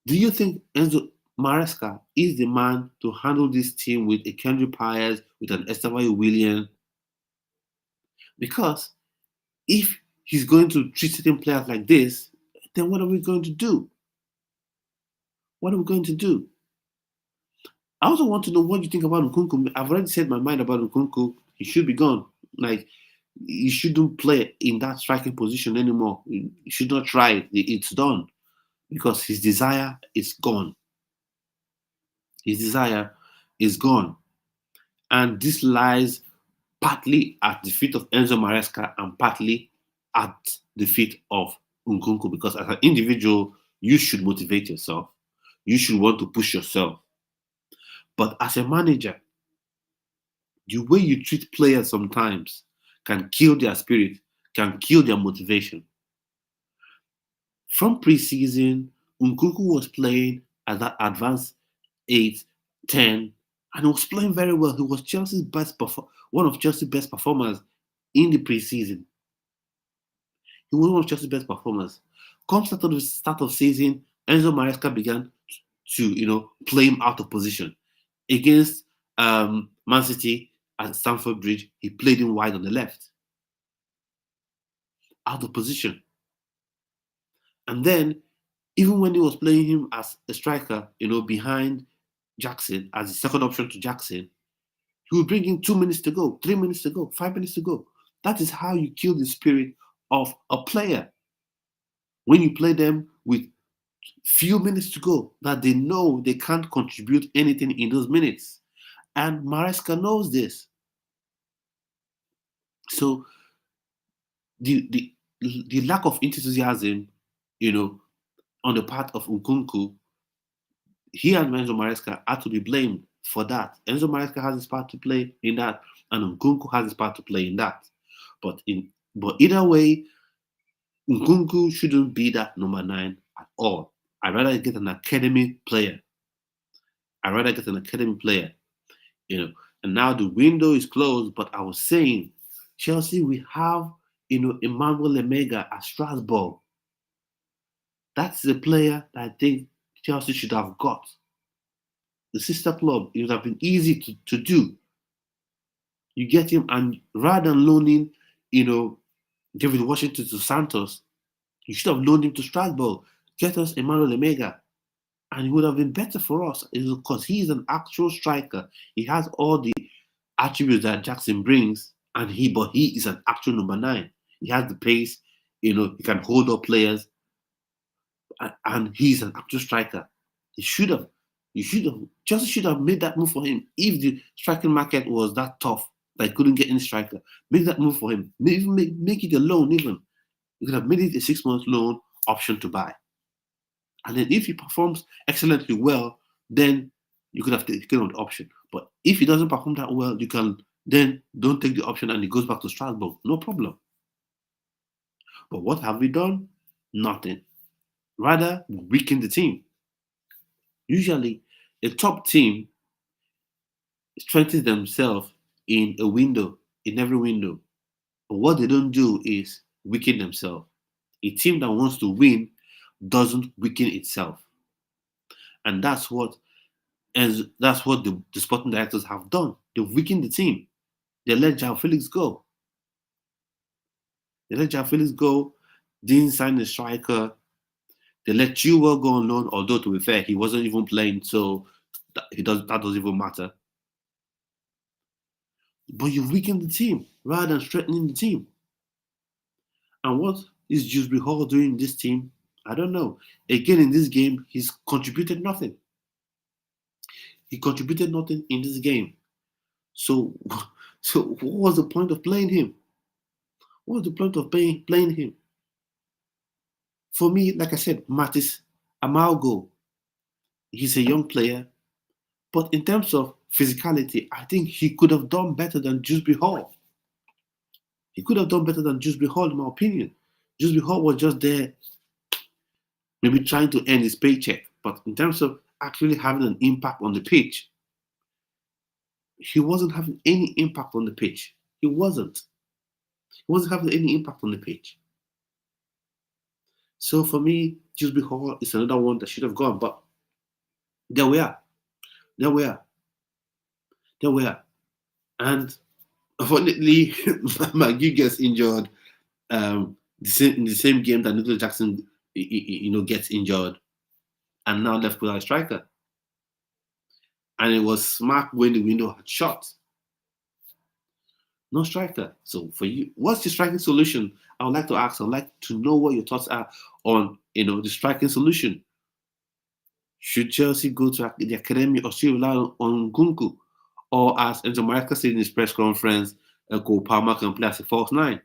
A: Do you think Enzo Maresca is the man to handle this team with a Kendrick Pyers, with an Estevao William? Because if he's going to treat certain players like this, then what are we going to do? I also want to know what you think about Nkunku. I've already said my mind about Nkunku. He should be gone. Like, he shouldn't play in that striking position anymore. He should not try it. It's done because his desire is gone. His desire is gone. And this lies partly at the feet of Enzo Maresca and partly at the feet of Nkunku, because as an individual, you should motivate yourself. You should want to push yourself. But as a manager, the way you treat players sometimes can kill their spirit, can kill their motivation. From preseason, Nkunku was playing at that advanced 8, 10, and he was playing very well. He was one of Chelsea's best performers in the preseason. He was one of Chelsea's best performers. Come start of season, Enzo Maresca began to play him out of position against Man City at Stamford Bridge. He played him wide on the left, out of position. And then, even when he was playing him as a striker, behind Jackson as the second option to Jackson, he would bring in 2 minutes to go, 3 minutes to go, 5 minutes to go. That is how you kill the spirit of a player. When you play them with few minutes to go, that they know they can't contribute anything in those minutes. And Maresca knows this. So the lack of enthusiasm, on the part of Nkunku, he and Enzo Maresca are to be blamed for that. Enzo Maresca has his part to play in that, and Nkunku has his part to play in that. But either way, Nkunku shouldn't be that number 9 at all. I'd rather get an academy player. And now the window is closed, but I was saying, Chelsea, we have, Emmanuel Lemega at Strasbourg. That's the player that I think Chelsea should have got. The sister club, it would have been easy to do. You get him, and rather than loaning, David Washington to Santos, you should have loaned him to Strasbourg. Get us Emmanuel Lemega. And it would have been better for us because he's an actual striker. He has all the attributes that Jackson brings, but he is an actual number 9. He has the pace, he can hold up players, and he's an actual striker. Chelsea should have made that move for him. If the striking market was that tough that he couldn't get any striker, make that move for him. Make it a loan even. You could have made it a 6-month loan option to buy. And then if he performs excellently well, then you could have taken on the option. But if he doesn't perform that well, you can then don't take the option and he goes back to Strasbourg. No problem. But what have we done? Nothing. Rather, weaken the team. Usually, a top team strengthens themselves in every window. But what they don't do is weaken themselves. A team that wants to win doesn't weaken itself. And that's what the sporting directors have done. They've weakened the team. They let João Felix go. Didn't sign the striker. They let Chilwell go on loan, although to be fair, he wasn't even playing, so that doesn't even matter. But you've weakened the team rather than strengthening the team. And what is Dewsbury Hall doing in this team? I don't know. Again, in this game, he's contributed nothing. He contributed nothing in this game. So what was the point of playing him? What was the point of playing him? For me, like I said, Matis Amalgo, he's a young player. But in terms of physicality, I think he could have done better than Dewsbury Hall. He could have done better than Dewsbury Hall, in my opinion. Dewsbury Hall was just there, maybe trying to earn his paycheck. But in terms of actually having an impact on the pitch, he wasn't having any impact on the pitch. He wasn't having any impact on the pitch. So for me, Dewsbury Hall is another one that should have gone. But there we are. And unfortunately, McGee gets injured in the same game that Nicholas Jackson, gets injured, and now left without a striker. and it was smack when the window had shut. No striker. So for you, what's the striking solution? I would like to ask. I'd like to know what your thoughts are on the striking solution. Should Chelsea go to the academy or should rely on Gunku? Or as Enzo Maresca said in his press conference, Cole Palmer can play as a false nine.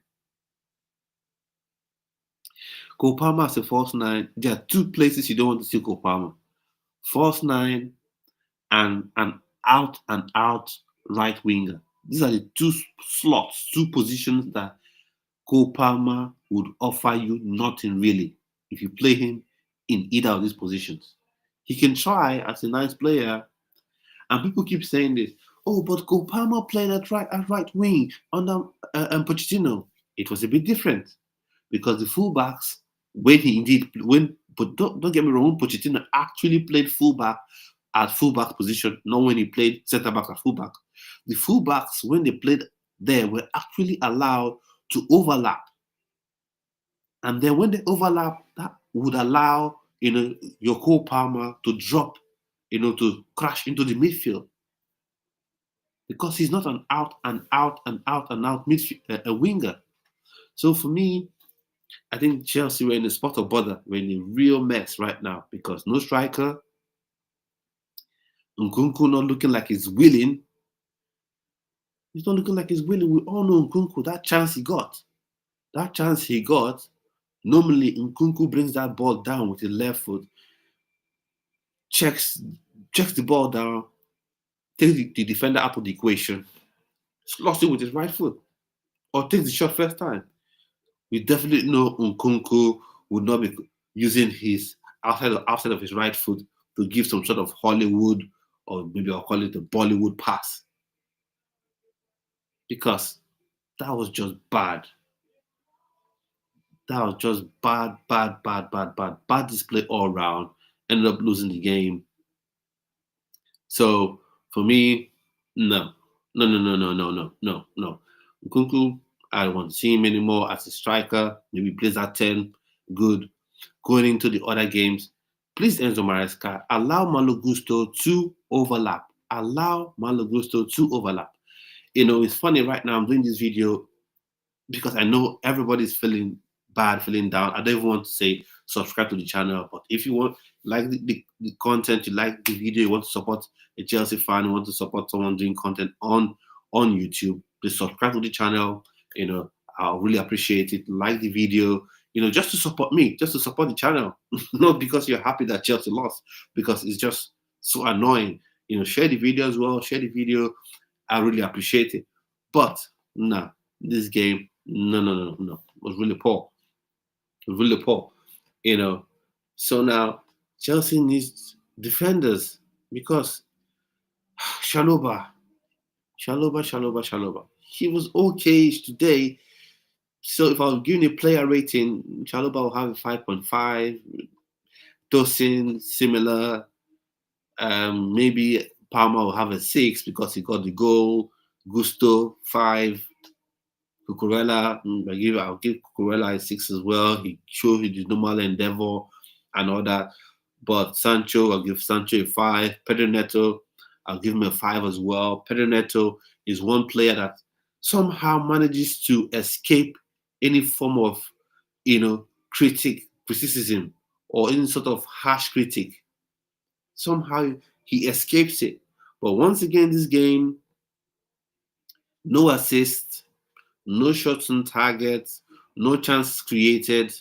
A: Cole Palmer as a false nine, there are two places you don't want to see Cole Palmer. False nine and an out and out right winger. These are the two slots, two positions that Cole Palmer would offer you nothing really if you play him in either of these positions. He can try as a nice player, and people keep saying this. Oh, but Cole Palmer played at right wing under Pochettino. It was a bit different because the fullbacks, but don't get me wrong, Pochettino actually played fullback at fullback position, not when he played centre back at fullback. The fullbacks, when they played there, were actually allowed to overlap, and then when they overlap, that would allow your Cole Palmer to drop, to crash into the midfield because he's not an out and out and out and out midfield a winger. So for me, I think Chelsea were in a spot of bother. We're in a real mess right now because no striker, Nkunku not looking like he's willing. He's not looking like he's willing. We all know Nkunku, that chance he got. Normally Nkunku brings that ball down with his left foot, checks the ball down, takes the defender out of the equation, slots it with his right foot, or takes the shot first time. We definitely know Nkunku would not be using his outside of his right foot to give some sort of Hollywood, or maybe I'll call it a Bollywood pass, because that was just bad. That was just bad display all around. Ended up losing the game. So for me, no. Nkunku, I don't want to see him anymore as a striker. Maybe he plays at 10. Good. Going into the other games, please, Enzo Maresca, allow Malo Gusto to overlap. It's funny right now. I'm doing this video because I know everybody's feeling bad, feeling down. I don't even want to say subscribe to the channel, but if you want, like the content, you like the video, you want to support a Chelsea fan, you want to support someone doing content on YouTube, please subscribe to the channel. I'll really appreciate it. Like the video, just to support me, just to support the channel, not because you're happy that Chelsea lost, because it's just so annoying. Share the video as well. Share the video. I really appreciate it. But nah, this game, no, it was really poor. So now Chelsea needs defenders because Shaloba. He was okay today. So if I was giving a player rating, Shaloba will have a 5.5. Tosin, similar. Maybe Palmer will have a 6 because he got the goal. Gusto, 5. Cucurella, I'll give Cucurella a 6 as well. He showed his normal endeavor and all that. But Sancho, I'll give Sancho a 5. Pedro Neto, I'll give him a 5 as well. Pedro Neto is one player that somehow manages to escape any form of, criticism or any sort of harsh critic. Somehow he escapes it. But once again, this game, no assists, no shots on target, no chance created.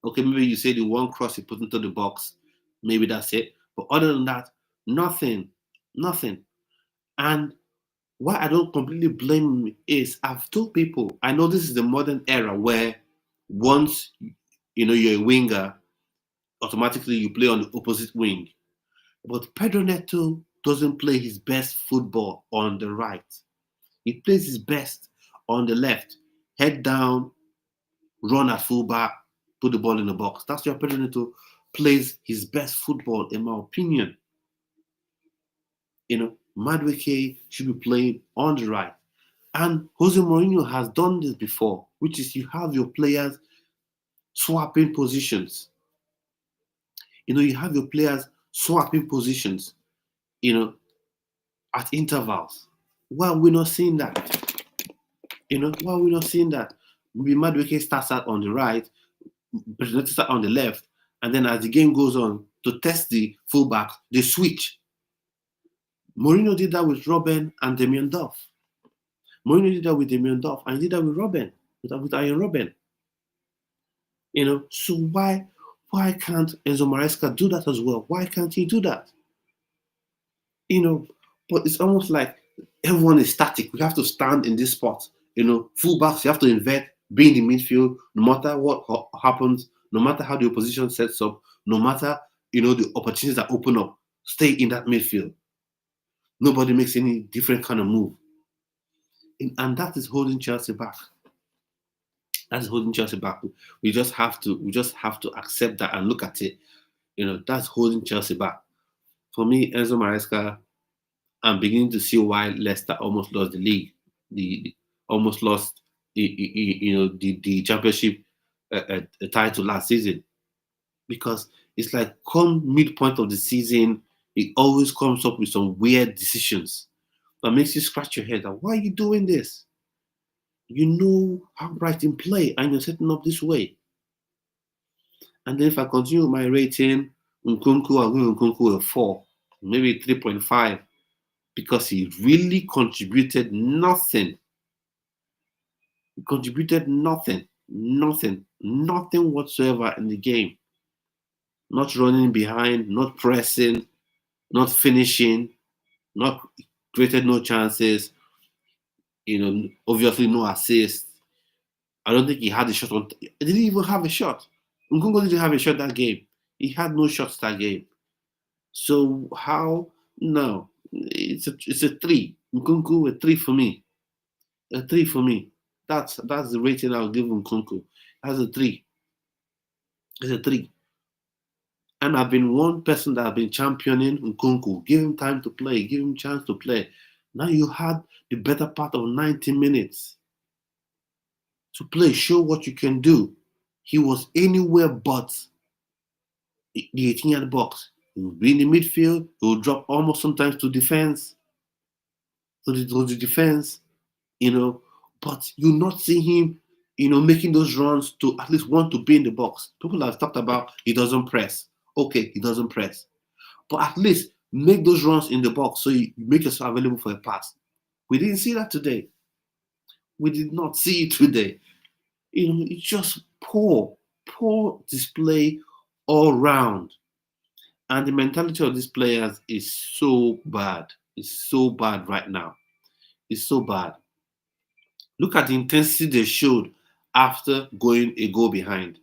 A: Okay, maybe you say the one cross he put into the box, maybe that's it. But other than that, nothing. And why I don't completely blame him is I've told people, I know this is the modern era where once you're a winger, automatically you play on the opposite wing. But Pedro Neto doesn't play his best football on the right. He plays his best on the left. Head down, run at fullback, put the ball in the box. That's where Pedro Neto plays his best football, in my opinion. Madueke should be playing on the right. And Jose Mourinho has done this before, which is you have your players swapping positions. You have your players swapping positions. you know, at intervals. Why are we not seeing that? Why are we not seeing that? Maybe Madueke starts out on the right, Benetti starts on the left, and then as the game goes on, to test the fullbacks, they switch. Mourinho did that with Robben and Damien Duff. Mourinho did that with Damien Duff, and he did that with Robben, with Iron Robben. So why can't Enzo Maresca do that as well? Why can't he do that? But it's almost like everyone is static. We have to stand in this spot. Fullbacks, you have to invert, be in the midfield, no matter what happens, no matter how the opposition sets up, no matter, the opportunities that open up, stay in that midfield. Nobody makes any different kind of move. And that is holding Chelsea back. That's holding Chelsea back. We just have to accept that and look at it. That's holding Chelsea back. For me, Enzo Maresca, I'm beginning to see why Leicester almost lost the league. Almost lost the championship title last season, because it's like come midpoint of the season, it always comes up with some weird decisions that makes you scratch your head. Why are you doing this? You know how Brighton play, and you're setting up this way. And then if I continue my rating, Nkunku, I'll give Nkunku a 4, maybe 3.5, because he really contributed nothing. He contributed nothing whatsoever in the game. Not running behind, not pressing, not finishing, not created no chances. Obviously no assists. I don't think he had a shot. He didn't even have a shot. Nkunku didn't have a shot that game. He had no shots that game. So how? No, it's a 3. Nkunku, a 3 for me. A 3 for me. That's the rating I'll give Nkunku. That's a 3. It's a 3. And I've been one person that have been championing Nkunku. Give him time to play. Give him chance to play. Now you had the better part of 90 minutes to play. Show what you can do. He was anywhere but the 18-yard box. He would be in the midfield. He would drop almost sometimes to defense. To the defense, but you not see him, making those runs to at least want to be in the box. People have talked about he doesn't press. Okay, he doesn't press. But at least make those runs in the box so you make yourself available for a pass. We didn't see that today. We did not see it today. It's just poor display all round. And the mentality of these players is so bad. It's so bad right now. It's so bad. Look at the intensity they showed after going a goal behind.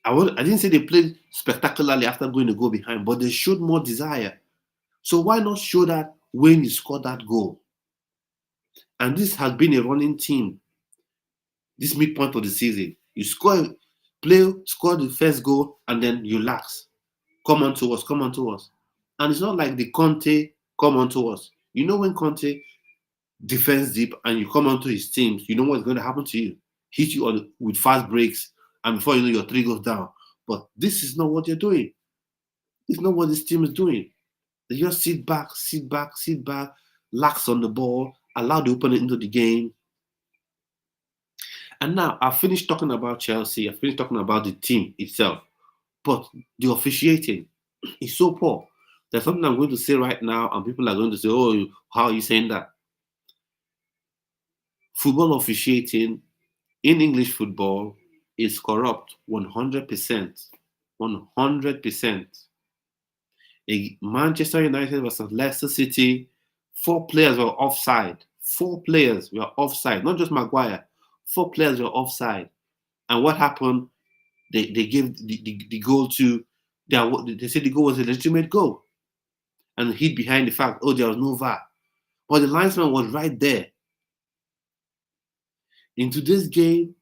A: I didn't say they played spectacularly after going a goal behind, but they showed more desire. So why not show that when you score that goal? And this has been a running team. This midpoint of the season, you score the first goal, and then you lax. Come on to us. And it's not like the Conte come on to us. When Conte defense deep and you come onto his teams, you know what's going to happen to you. Hit you with fast breaks, and before you know, your 3 goes down. But this is not what they're doing. It's not what this team is doing. They just sit back, lax on the ball, allow the opponent into the game. And now I've finished talking about Chelsea. I've finished talking about the team itself. But the officiating is so poor. There's something I'm going to say right now, and people are going to say, oh, how are you saying that? Football officiating in English football is corrupt 100%. 100%. Manchester United versus Leicester City, 4 players were offside. 4 players were offside, not just Maguire. 4 players were offside. And what happened? They gave the goal to, they said the goal was a legitimate goal. And hid behind the fact, there was no VAR. But the linesman was right there. In today's game,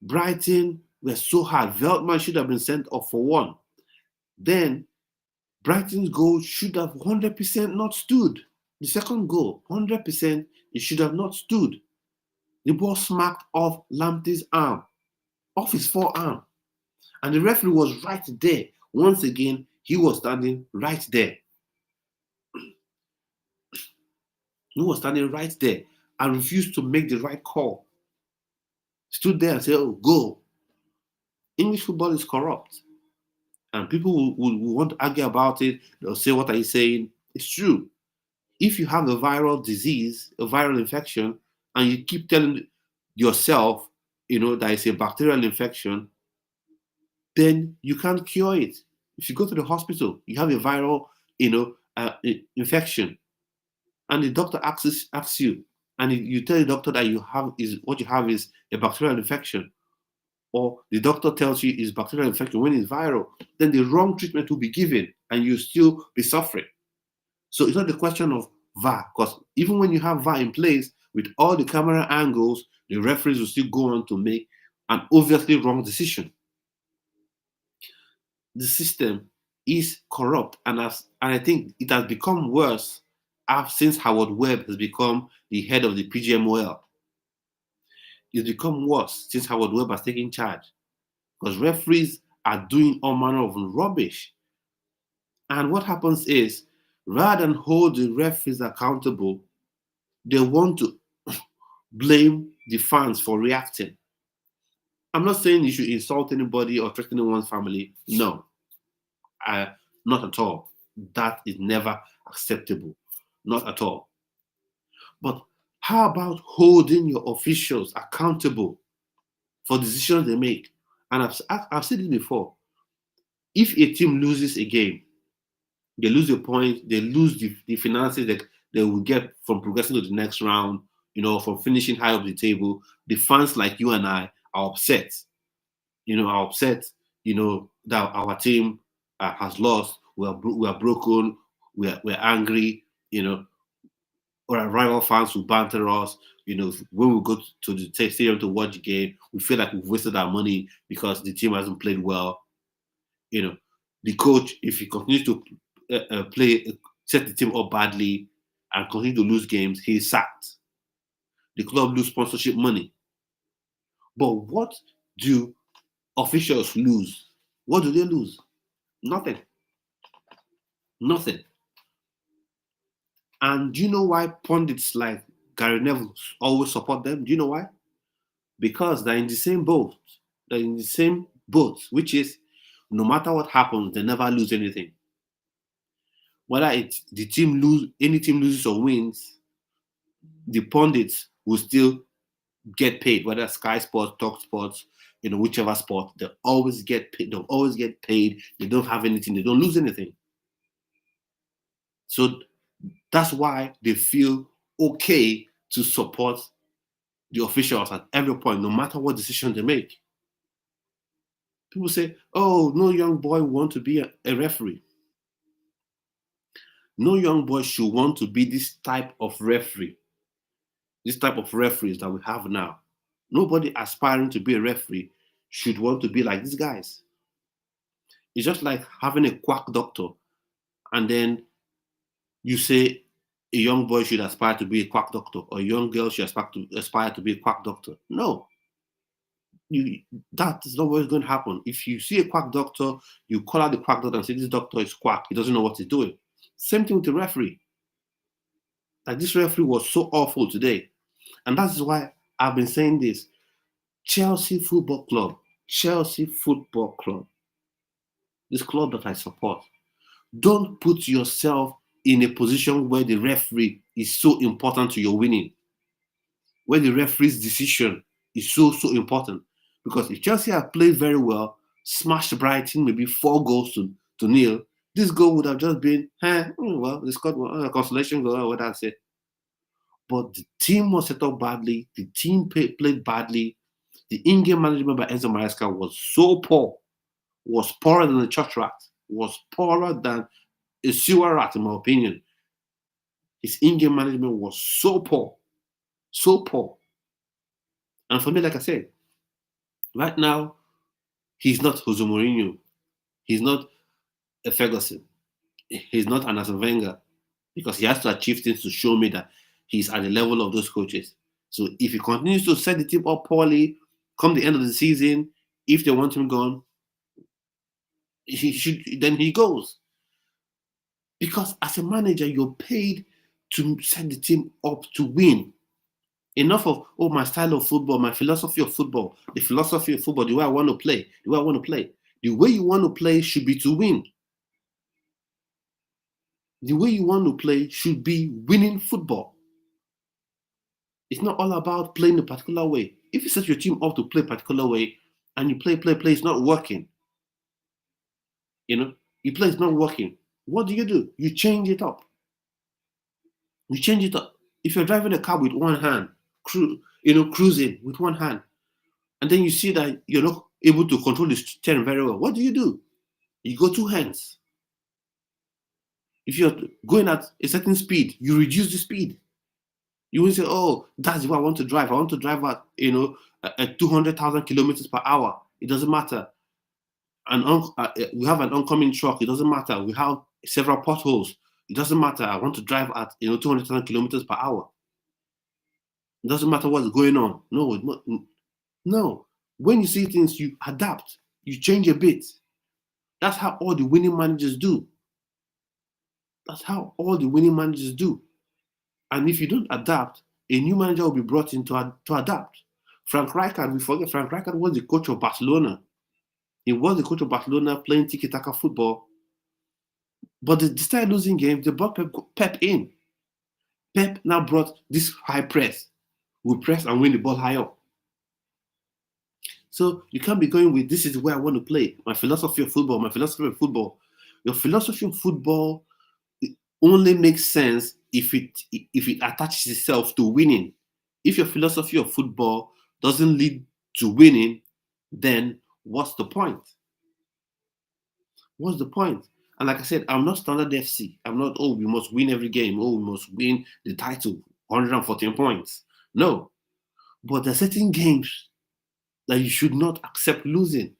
A: Brighton were so hard. Veltman should have been sent off for 1. Then Brighton's goal should have 100% not stood. The second goal, 100%, it should have not stood. The ball smacked off Lamptey's arm, off his forearm. And the referee was right there. Once again, He was standing right there. He was standing right there and refused to make the right call. Stood there and said, "Oh, go." English football is corrupt. And people will want to argue about it. They'll say, "What are you saying?" It's true. If you have a viral disease, a viral infection, and you keep telling yourself, that it's a bacterial infection, then you can't cure it. If you go to the hospital, you have a viral, infection, and the doctor asks you, and you tell the doctor that what you have is a bacterial infection, or the doctor tells you it's bacterial infection when it's viral, then the wrong treatment will be given, and you still be suffering. So it's not the question of VAR, because even when you have VAR in place with all the camera angles, the referees will still go on to make an obviously wrong decision. The system is corrupt, and I think it has become worse since Howard Webb has become the head of the PGMOL. It's become worse since Howard Webb has taken charge, because referees are doing all manner of rubbish. And what happens is, rather than hold the referees accountable, they want to blame the fans for reacting. I'm not saying you should insult anybody or threaten anyone's family. No, not at all. That is never acceptable. Not at all. But how about holding your officials accountable for decisions they make? And I've said it before. If a team loses a game, they lose a point, they lose the finances that they will get from progressing to the next round, from finishing high up the table. The fans like you and I are upset. That our team has lost. We are broken. We're angry. Or our rival fans who banter us. When we go to the stadium to watch the game, we feel like we've wasted our money because the team hasn't played well. The coach, if he continues to set the team up badly and continue to lose games, he's sacked. The club lose sponsorship money. But what do officials lose? What do they lose? Nothing. Nothing. And do you know why pundits like Gary Neville always support them? Do you know why? Because they're in the same boat. They're in the same boat, which is no matter what happens, they never lose anything. Whether any team loses or wins, the pundits will still get paid. Whether Sky Sports, Talk Sports, whichever sport, they always get paid. They'll always get paid. They don't have anything. They don't lose anything. So that's why they feel okay to support the officials at every point, no matter what decision they make. People say, "Oh, no young boy want to be a referee." No young boy should want to be this type of referee. This type of referees that we have now. Nobody aspiring to be a referee should want to be like these guys. It's just like having a quack doctor, and then you say a young boy should aspire to be a quack doctor, or a young girl should aspire to be a quack doctor. No. That is not what's going to happen. If you see a quack doctor, you call out the quack doctor and say, "This doctor is quack. He doesn't know what he's doing." Same thing with the referee. Like, this referee was so awful today. And that's why I've been saying this. Chelsea Football Club, this club that I support, don't put yourself in a position where the referee is so important to your winning, where the referee's decision is so important. Because if Chelsea have played very well, smashed Brighton maybe 4 goals to nil, this goal would have just been, they scored a consolation goal, what I say. But the team was set up badly. The team played badly. The in-game management by Enzo Maresca was so poor, was poorer than a church rat, was poorer than a sewer rat, in my opinion. His in-game management was so poor. And for me, like I said, right now, he's not Jose Mourinho. He's not a Ferguson. He's not an Arsene Wenger, because he has to achieve things to show me that he's at the level of those coaches. So if he continues to set the team up poorly, come the end of the season, if they want him gone, then he goes. Because as a manager, you're paid to set the team up to win. Enough of, oh, my style of football, my philosophy of football, the philosophy of football, the way I want to play, the way I want to play. The way you want to play should be to win. The way you want to play should be winning football. It's not all about playing a particular way. If you set your team up to play a particular way and you play, it's not working. You play, it's not working. What do? You change it up. You change it up. If you're driving a car with one hand, cruising with one hand, and then you see that you're not able to control the steering very well, what do? You go two hands. If you're going at a certain speed, you reduce the speed. You won't say, "Oh, that's the way I want to drive. I want to drive at 200,000 kilometers per hour." It doesn't matter. We have an oncoming truck. It doesn't matter. We have several potholes. It doesn't matter. I want to drive at 200,000 kilometers per hour. It doesn't matter what's going on. No. When you see things, you adapt. You change a bit. That's how all the winning managers do. That's how all the winning managers do. And if you don't adapt, a new manager will be brought in to adapt. Frank Rijkaard, we forget, Frank Rijkaard was the coach of Barcelona. He was the coach of Barcelona playing tiki-taka football. But they started losing games. They brought Pep in. Pep now brought this high press. We press and win the ball high up. So you can't be going with, this is the way I want to play. My philosophy of football, my philosophy of football. Your philosophy of football only makes sense if it attaches itself to winning. If your philosophy of football doesn't lead to winning, then what's the point? What's the point? And like I said, I'm not standard FC. I'm not, we must win every game. We must win the title, 114 points. No. But there are certain games that you should not accept losing.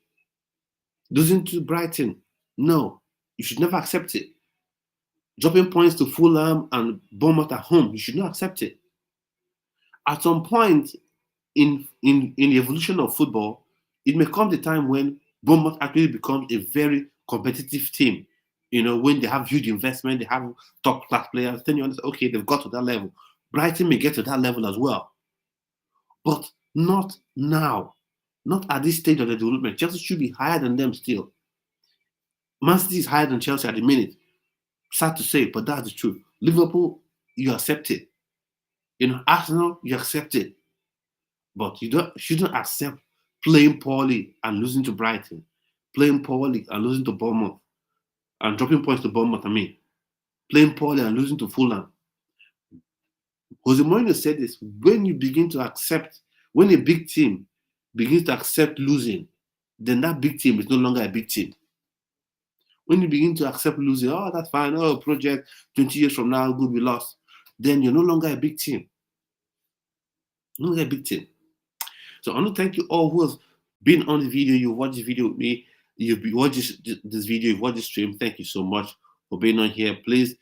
A: Losing to Brighton, no. You should never accept it. Dropping points to Fulham and Bournemouth at home, you should not accept it. At some point in the evolution of football, it may come the time when Bournemouth actually becomes a very competitive team. When they have huge investment, they have top class players, then you understand, okay, they've got to that level. Brighton may get to that level as well. But not now. Not at this stage of the development. Chelsea should be higher than them still. Man City is higher than Chelsea at the minute. Sad to say, but that's the truth. Liverpool, you accept it. Arsenal, you accept it. But you shouldn't accept playing poorly and losing to Brighton, playing poorly and losing to Bournemouth, and dropping points to Bournemouth, playing poorly and losing to Fulham. Jose Mourinho said this, when a big team begins to accept losing, then that big team is no longer a big team. When you begin to accept losing, that's fine, project, 20 years from now, good, we lost, then you're no longer a big team. No longer a big team. So I want to thank you all who have been on the video. You watched the video with me. You've watched this video, you've watched this stream. Thank you so much for being on here. Please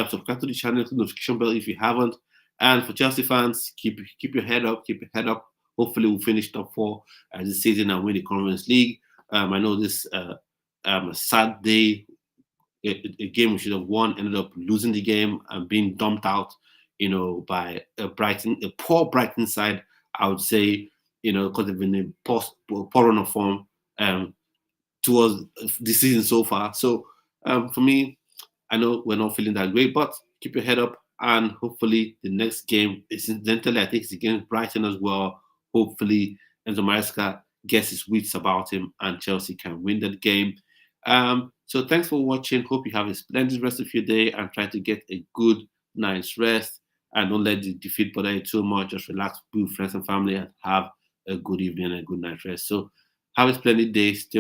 A: subscribe to the channel, click the notification bell if you haven't. And for Chelsea fans, keep your head up. Keep your head up. Hopefully, we'll finish top 4 this season and win the Conference League. I know this a sad day. A game we should have won ended up losing the game and being dumped out, by Brighton, a poor Brighton side, I would say, because they've been in poor run of form towards the season so far. So for me, I know we're not feeling that great, but keep your head up, and hopefully the next game, incidentally, I think it's against Brighton as well. Hopefully Enzo Maresca gets his wits about him and Chelsea can win that game. So thanks for watching. Hope you have a splendid rest of your day and try to get a good night's rest. And don't let the defeat bother you too much. Just relax, be with friends and family, and have a good evening and a good night's rest. So have a splendid day. Stay